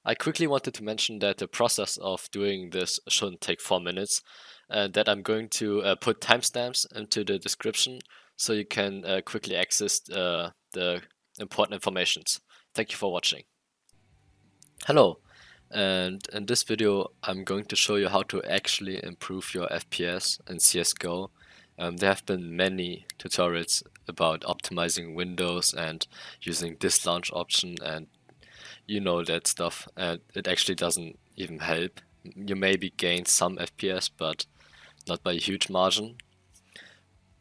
I quickly wanted to mention that the process of doing this shouldn't take 4 minutes, and that I'm going to put timestamps into the description so you can quickly access the important informations. Thank you for watching. Hello, and in this video I'm going to show you how to actually improve your FPS in CSGO. There have been many tutorials about optimizing Windows and using this launch option, and you know that stuff, and it actually doesn't even help. You maybe gain some FPS, but not by a huge margin.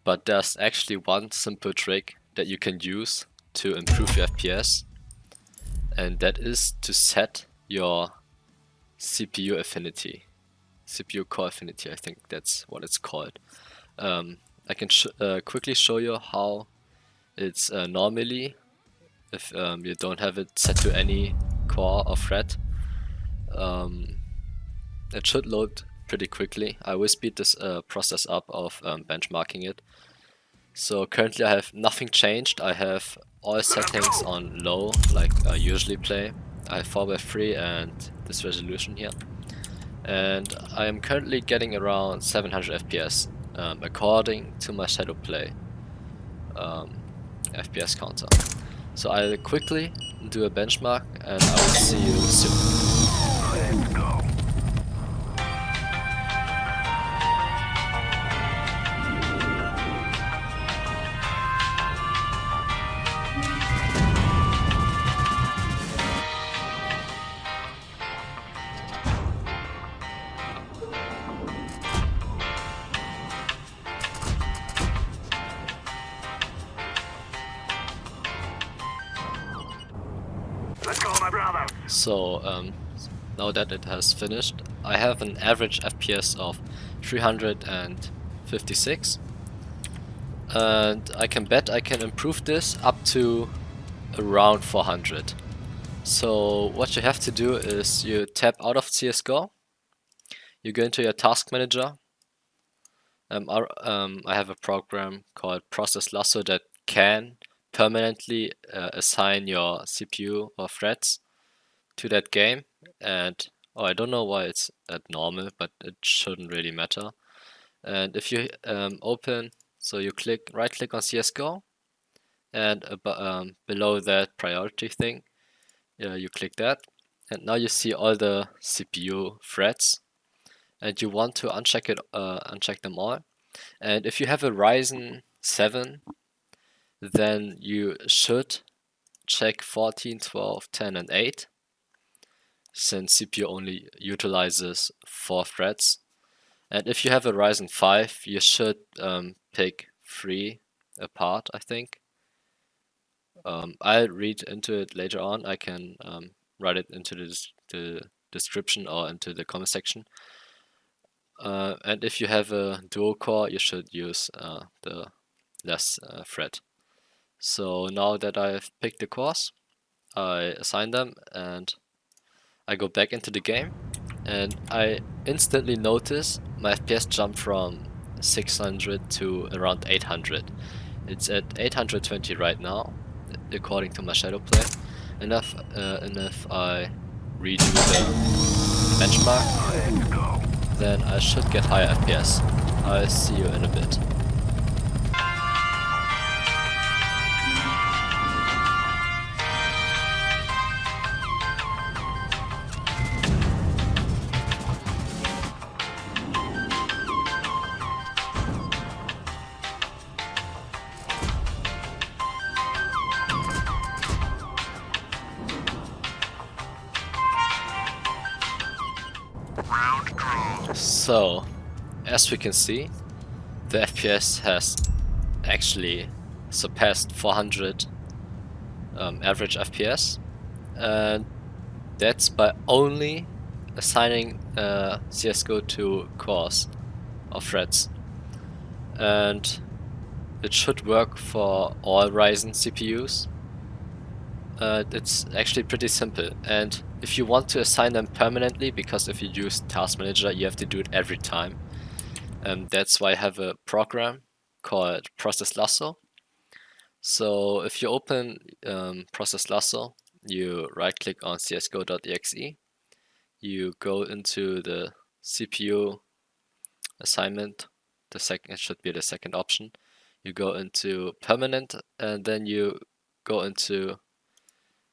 But there's actually one simple trick that you can use to improve your FPS, and that is to set your CPU Affinity. CPU Core Affinity, I think that's what it's called. I can quickly show you how it's normally if you don't have it set to any core or thread. It should load pretty quickly. I will speed this process up of benchmarking it. So currently I have nothing changed. I have all settings on low, like I usually play. I have 4x3 and this resolution here. And I am currently getting around 700 FPS according to my shadow play FPS counter. So I'll quickly do a benchmark and I will see you soon. Let's go. My brother. So now that it has finished, I have an average FPS of 356, and I can bet I can improve this up to around 400. So what you have to do is you tap out of CSGO, you go into your task manager. I have a program called Process Lasso that can permanently assign your CPU or threads to that game, and I don't know why it's at normal, but it shouldn't really matter. And if you open, so you right click on CSGO, and below that priority thing, you click that, and now you see all the CPU threads, and you want to uncheck them all. And if you have a Ryzen 7, then you should check 14, 12, 10, and 8, since CPU only utilizes 4 threads. And if you have a Ryzen 5, you should pick 3 apart, I think. I'll read into it later on. I can write it into the description or into the comment section. And if you have a dual core, you should use the less thread. So now that I've picked the cores, I assign them and I go back into the game, and I instantly notice my FPS jump from 600 to around 800. It's at 820 right now, according to my shadow play. And if I redo the benchmark, then I should get higher FPS. I'll see you in a bit. So, as we can see, the FPS has actually surpassed 400 average FPS, and that's by only assigning CSGO to cores or threads. And it should work for all Ryzen CPUs. It's actually pretty simple, and if you want to assign them permanently, because if you use Task Manager you have to do it every time, that's why I have a program called Process Lasso. So if you open Process Lasso, you right click on csgo.exe, you go into the CPU assignment, it should be the second option. You go into permanent, and then you go into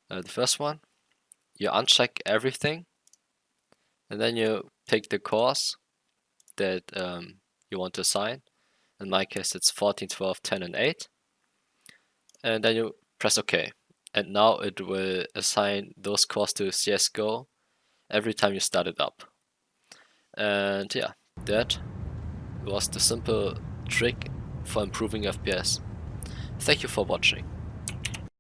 the first one. You uncheck everything, and then you pick the course that you want to assign. In my case, it's 14, 12, 10, and 8. And then you press OK. And now it will assign those cores to CSGO every time you start it up. And yeah, that was the simple trick for improving FPS. Thank you for watching.